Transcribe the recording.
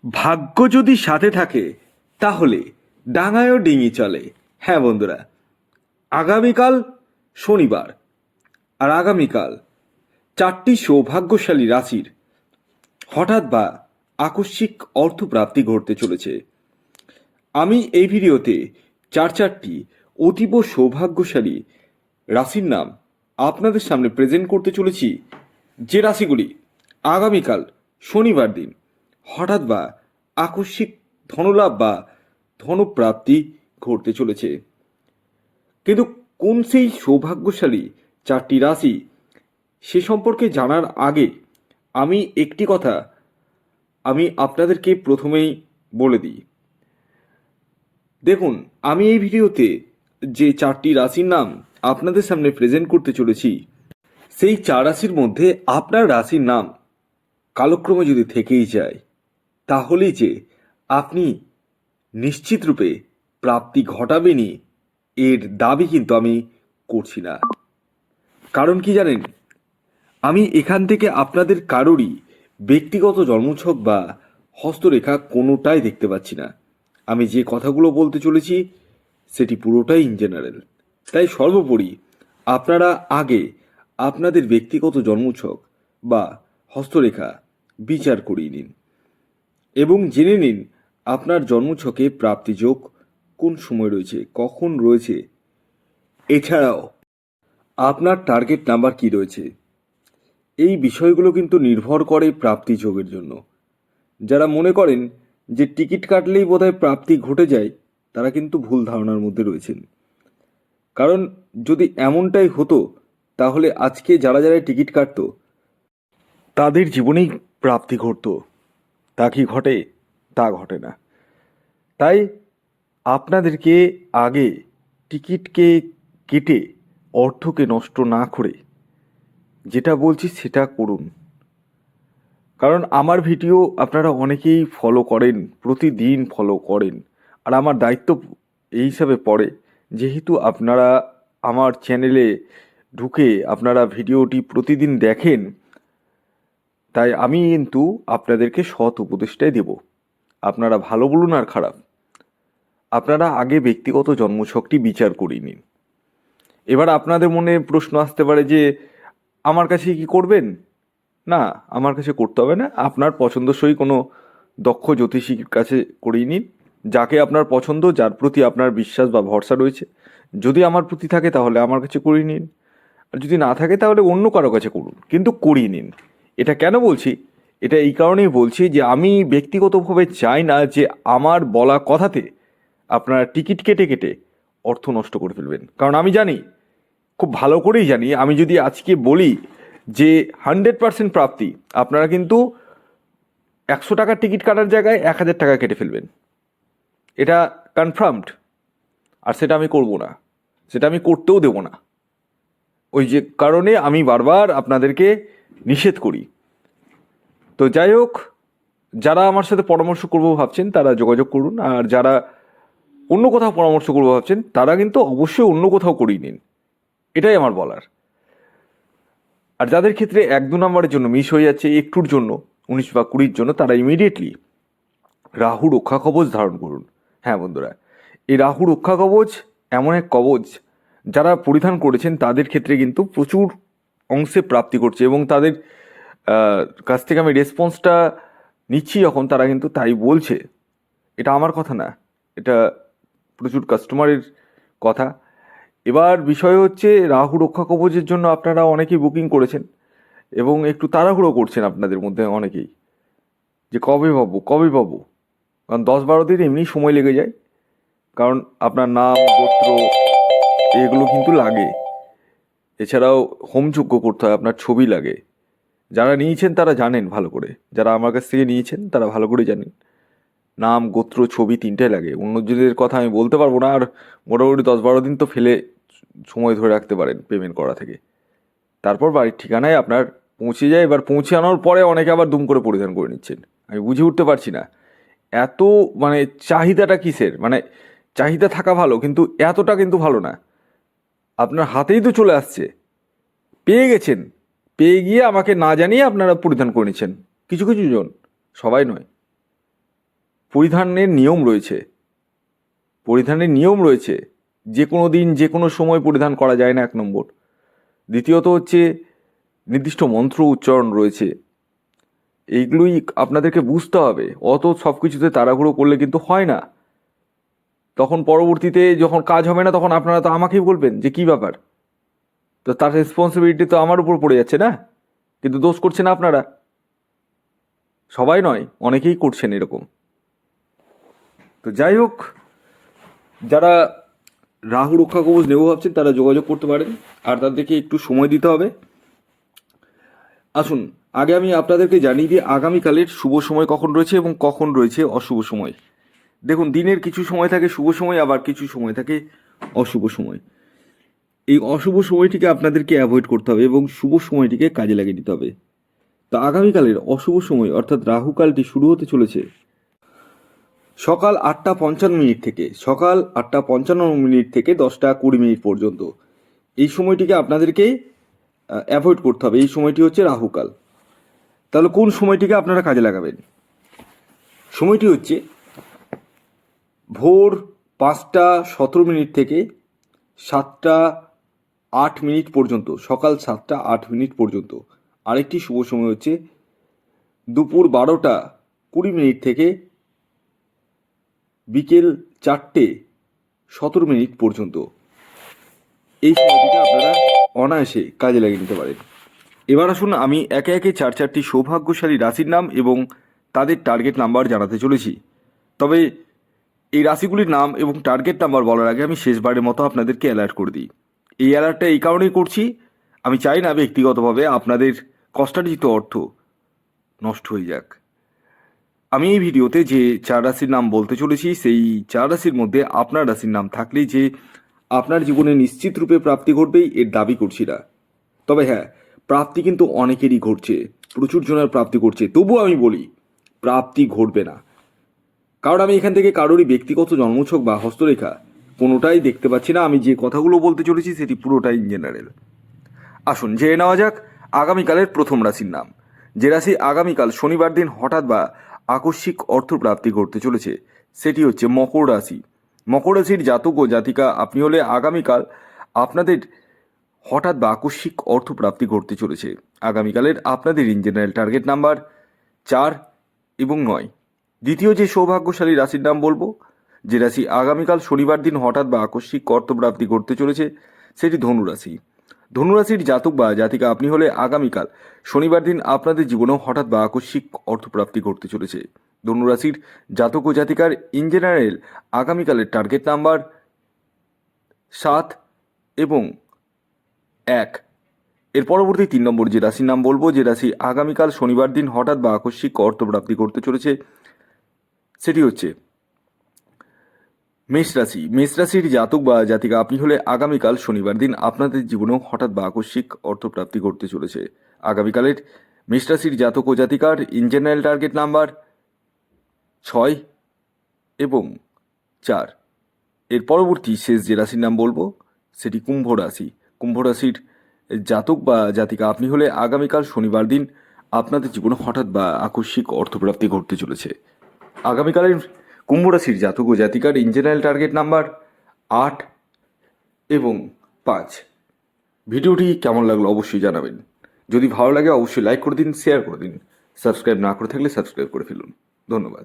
ভাগ্য যদি সাথে থাকে তাহলে ডাঙায়ও ডিঙি চলে। হ্যাঁ বন্ধুরা, আগামীকাল শনিবার, আর আগামীকাল 4টি সৌভাগ্যশালী রাশির হঠাৎ বা আকস্মিক অর্থপ্রাপ্তি ঘটতে চলেছে। আমি এই ভিডিওতে চারটি অতীব সৌভাগ্যশালী রাশির নাম আপনাদের সামনে প্রেজেন্ট করতে চলেছি, যে রাশিগুলি আগামীকাল শনিবার দিন হঠাৎ বা আকস্মিক ধনলাভ বা ধনপ্রাপ্তি ঘটতে চলেছে। কিন্তু কোন সেই সৌভাগ্যশালী 4টি রাশি সে সম্পর্কে জানার আগে আমি একটি কথা আপনাদেরকে প্রথমেই বলে দিই। দেখুন, আমি এই ভিডিওতে যে 4টি রাশির নাম আপনাদের সামনে প্রেজেন্ট করতে চলেছি, সেই 4 রাশির মধ্যে আপনার রাশির নাম কালক্রমে যদি থেকেই যায়, তাহলেই যে আপনি নিশ্চিত রূপে প্রাপ্তি ঘটাবেনই এর দাবি কিন্তু আমি করছি না। কারণ কি জানেন, আমি এখান থেকে আপনাদের কারোরই ব্যক্তিগত জন্মছক বা হস্তরেখা কোনোটাই দেখতে পাচ্ছি না। আমি যে কথাগুলো বলতে চলেছি সেটি পুরোটাই ইন জেনারেল। তাই সর্বোপরি আপনারা আগে আপনাদের ব্যক্তিগত জন্মছক বা হস্তরেখা বিচার করিয়ে নিন এবং জেনে নিন আপনার জন্মছকে প্রাপ্তিযোগ কোন সময় রয়েছে, কখন রয়েছে। এছাড়াও আপনার টার্গেট নাম্বার কি রয়েছে, এই বিষয়গুলো কিন্তু নির্ভর করে প্রাপ্তি যোগের জন্য। যারা মনে করেন যে টিকিট কাটলেই বোধহয় প্রাপ্তি ঘটে যায়, তারা কিন্তু ভুল ধারণার মধ্যে রয়েছেন। কারণ যদি এমনটাই হতো তাহলে আজকে যারা যারা টিকিট কাটতো তাদের জীবনেই প্রাপ্তি ঘটতো। তা কি ঘটে? তা ঘটে না। তাই আপনাদেরকে আগে টিকিটকে কেটে অর্থকে নষ্ট না করে যেটা বলছি সেটা করুন। কারণ আমার ভিডিও আপনারা অনেকেই ফলো করেন, প্রতিদিন ফলো করেন, আর আমার দায়িত্ব এই হিসাবে পড়ে, যেহেতু আপনারা আমার চ্যানেলে ঢুকে আপনারা ভিডিওটি প্রতিদিন দেখেন, তাই আমি কিন্তু আপনাদেরকে সৎ উপদেশটাই দেব। আপনারা ভালো বলুন আর খারাপ, আপনারা আগে ব্যক্তিগত জন্মছকটি বিচার করিয়ে নিন। এবার আপনাদের মনে প্রশ্ন আসতে পারে যে আমার কাছে কি করবেন? না, আমার কাছে করতে হবে না। আপনার পছন্দসই কোনো দক্ষ জ্যোতিষীর কাছে করিয়ে নিন, যাকে আপনার পছন্দ, যার প্রতি আপনার বিশ্বাস বা ভরসা রয়েছে। যদি আমার প্রতি থাকে তাহলে আমার কাছে করিয়ে নিন, আর যদি না থাকে তাহলে অন্য কারো কাছে করুন, কিন্তু করিয়ে নিন। এটা কেন বলছি? এটা এই কারণেই বলছি যে আমি ব্যক্তিগতভাবে চাই না যে আমার বলা কথাতে আপনারা টিকিট কেটে কেটে অর্থ নষ্ট করে ফেলবেন। কারণ আমি জানি, খুব ভালো করেই জানি, আমি যদি আজকে বলি যে 100% প্রাপ্তি, আপনারা কিন্তু 100 টাকার টিকিট কাটার জায়গায় 1000 টাকা কেটে ফেলবেন। এটা কনফার্মড। আর সেটা আমি করব না, সেটা আমি করতেও দেব না। ওই যে কারণে আমি বারবার আপনাদেরকে নিষেধ করি। তো যাই হোক, যারা আমার সাথে পরামর্শ করবো ভাবছেন তারা যোগাযোগ করুন, আর যারা অন্য কোথাও পরামর্শ করবো ভাবছেন তারা কিন্তু অবশ্যই অন্য কোথাও করিয়ে নিন, এটাই আমার বলার। আর যাদের ক্ষেত্রে 1-2 নম্বরের জন্য মিস হয়ে যাচ্ছে, একটুর জন্য, 19 বা 20-র জন্য, তারা ইমিডিয়েটলি রাহু রক্ষা কবচ ধারণ করুন। হ্যাঁ বন্ধুরা, এই রাহু রক্ষা কবচ এমন এক কবচ যারা পরিধান করেছেন তাদের ক্ষেত্রে কিন্তু প্রচুর অংশে প্রাপ্তি করছে, এবং তাদের কাছ থেকে আমি রেসপন্সটা নিচ্ছি যখন, তারা কিন্তু তাই বলছে। এটা আমার কথা না, এটা প্রচুর কাস্টমারের কথা। এবার বিষয় হচ্ছে, রাহু রক্ষা কবচের জন্য আপনারা অনেকেই বুকিং করেছেন এবং একটু তাড়াহুড়ো করছেন আপনাদের মধ্যে অনেকেই, যে কবে পাবো কবে পাবো। কারণ 10-12 দিন এমনি সময় লেগে যায়, কারণ আপনার নাম, গোত্র, এগুলো কিন্তু লাগে। এছাড়াও হোমযজ্ঞ করতে হয়, আপনার ছবি লাগে। যারা নিয়েছেন তারা জানেন ভালো করে, যারা আমার কাছ থেকে নিয়েছেন তারা ভালো করে জানেন, নাম, গোত্র, ছবি 3টাই লাগে। অন্যদের কথা আমি বলতে পারবো না। আর মোটামুটি 10-12 দিন তো ফেলে সময় ধরে রাখতে পারেন পেমেন্ট করা থেকে। তারপর বাড়ির ঠিকানায় আপনার পৌঁছে যায়। এবার পৌঁছে আনার পরে অনেকে আবার দুম করে পরিধান করে নিচ্ছেন। আমি বুঝে উঠতে পারছি না এত, মানে চাহিদাটা কিসের? মানে চাহিদা থাকা ভালো, কিন্তু এতটা কিন্তু ভালো না। আপনার হাতেই তো চলে আসছে, পেয়ে গেছেন, পেয়ে গিয়ে আমাকে না জানিয়ে আপনারা পরিধান করে নিচ্ছেন। কিছু কিছু জন, সবাই নয়। পরিধানের নিয়ম রয়েছে, যে কোনো দিন যে কোনো সময় পরিধান করা যায় না, 1 নম্বর। দ্বিতীয়ত হচ্ছে নির্দিষ্ট মন্ত্র উচ্চারণ রয়েছে, এইগুলোই আপনাদেরকে বুঝতে হবে। অত সব কিছুতে তাড়াহুড়ো করলে কিন্তু হয় না। তখন পরবর্তীতে যখন কাজ হবে না, তখন আপনারা তো আমাকেই বলবেন যে কী ব্যাপার, তো তার রেসপন্সিবিলিটি তো আমার উপর পড়ে যাচ্ছে না। কিন্তু দোষ করছেন আপনারা, সবাই নয়, অনেকেই করছেন এরকম। তো যাই হোক, যারা রাহু রক্ষা কবচ নেব ভাবছেন তারা যোগাযোগ করতে পারেন, আর তাদেরকে একটু সময় দিতে হবে। আসুন, আগে আমি আপনাদেরকে জানিয়ে দিই আগামীকালের শুভ সময় কখন রয়েছে এবং কখন রয়েছে অশুভ সময়। দেখুন, দিনের কিছু সময় থাকে শুভ সময়, আবার কিছু সময় থাকে অশুভ সময়। এই অশুভ সময়টিকে আপনাদেরকে অ্যাভয়েড করতে হবে এবং শুভ সময়টিকে কাজে লাগিয়ে নিতে হবে। তো আগামীকালের অশুভ সময় অর্থাৎ রাহুকালটি শুরু হতে চলেছে সকাল 8:55 থেকে 10টা 20 পর্যন্ত। এই সময়টিকে আপনাদেরকে অ্যাভয়েড করতে হবে। এই সময়টি হচ্ছে রাহুকাল। তাহলে কোন সময়টিকে আপনারা কাজে লাগাবেন? সময়টি হচ্ছে ভোর 5:17 থেকে 7:08 পর্যন্ত, সকাল 7:08 পর্যন্ত। আরেকটি শুভ সময় হচ্ছে দুপুর 12:20 থেকে বিকেল 4:17 পর্যন্ত। এই সময়টিকে আপনারা অনায়াসে কাজে লাগিয়ে নিতে পারেন। এবার আসুন, আমি একে একে 4টি সৌভাগ্যশালী রাশির নাম এবং তাদের টার্গেট নাম্বার জানাতে চলেছি। তবে এই রাশিগুলির নাম এবং টার্গেট নাম্বার বলার আগে আমি শেষবারের মতো আপনাদেরকে অ্যালার্ট করে দিই। এই অ্যালার্টটা এই কারণেই করছি, আমি চাই না ব্যক্তিগতভাবে আপনাদের কষ্টার্জিত অর্থ নষ্ট হয়ে যাক। আমি এই ভিডিওতে যে 4 রাশির নাম বলতে চলেছি, সেই 4 রাশির মধ্যে আপনার রাশির নাম থাকলেই যে আপনার জীবনে নিশ্চিত রূপে প্রাপ্তি ঘটবেই এর দাবি করছি না। তবে হ্যাঁ, প্রাপ্তি কিন্তু অনেকেরই ঘটছে, প্রচুর জনের প্রাপ্তি ঘটছে। তবুও আমি বলি প্রাপ্তি ঘটবে না, কারণ আমি এখান থেকে কারোরই ব্যক্তিগত জন্মছক বা হস্তরেখা কোনোটাই দেখতে পাচ্ছি না। আমি যে কথাগুলো বলতে চলেছি সেটি পুরোটাই ইন জেনারেল। আসুন জেনে নেওয়া যাক আগামীকালের প্রথম রাশির নাম। যে রাশি আগামীকাল শনিবার দিন হঠাৎ বা আকস্মিক অর্থপ্রাপ্তি ঘটতে চলেছে সেটি হচ্ছে মকর রাশি। মকর রাশির জাতক ও জাতিকা আপনি হলে আগামীকাল আপনাদের হঠাৎ বা আকস্মিক অর্থপ্রাপ্তি ঘটতে চলেছে। আগামীকালের আপনাদের ইন জেনারেল টার্গেট নাম্বার 4 এবং 9। দ্বিতীয় যে সৌভাগ্যশালী রাশির নাম বলবো, যে রাশি আগামীকাল শনিবার দিন হঠাৎ বা আকস্মিক অর্থপ্রাপ্তি ঘটতে চলেছে সেটি ধনুরাশি। ধনুরাশির জাতক বা জাতিকা আপনি হলে আগামীকাল শনিবার দিন আপনাদের জীবনেও হঠাৎ বা আকস্মিক অর্থপ্রাপ্তি ঘটতে চলেছে। ধনুরাশির জাতক ও জাতিকার ইন জেনারেল আগামীকালের টার্গেট নাম্বার 7 এবং 1। এর পরবর্তী 3 নম্বর যে রাশির নাম বলবো, যে রাশি আগামীকাল শনিবার দিন হঠাৎ বা আকস্মিক অর্থপ্রাপ্তি ঘটতে চলেছে সেটি হচ্ছে মেষ রাশি। মেষ রাশির জাতক বা জাতিকা আপনি হলে আগামীকাল শনিবার দিন আপনাদের জীবনেও হঠাৎ বা আকস্মিক অর্থপ্রাপ্তি ঘটতে চলেছে। আগামীকালের মেষ রাশির জাতক ও জাতিকার ইন জেনারেল টার্গেট নাম্বার 6 এবং 4। এর পরবর্তী শেষ যে রাশির নাম বলবো সেটি কুম্ভ রাশি। কুম্ভ রাশির জাতক বা জাতিকা আপনি হলে আগামীকাল শনিবার দিন আপনাদের জীবনে হঠাৎ বা আকস্মিক অর্থপ্রাপ্তি ঘটতে চলেছে। আগামীকালের কুম্ভ রাশির জাতক ও জাতিকার ইন জেনারেল টার্গেট নাম্বার 8 এবং 5। ভিডিওটি কেমন লাগলো অবশ্যই জানাবেন। যদি ভালো লাগে অবশ্যই লাইক করে দিন, শেয়ার করে দিন। সাবস্ক্রাইব না করে থাকলে সাবস্ক্রাইব করে ফেলুন। ধন্যবাদ।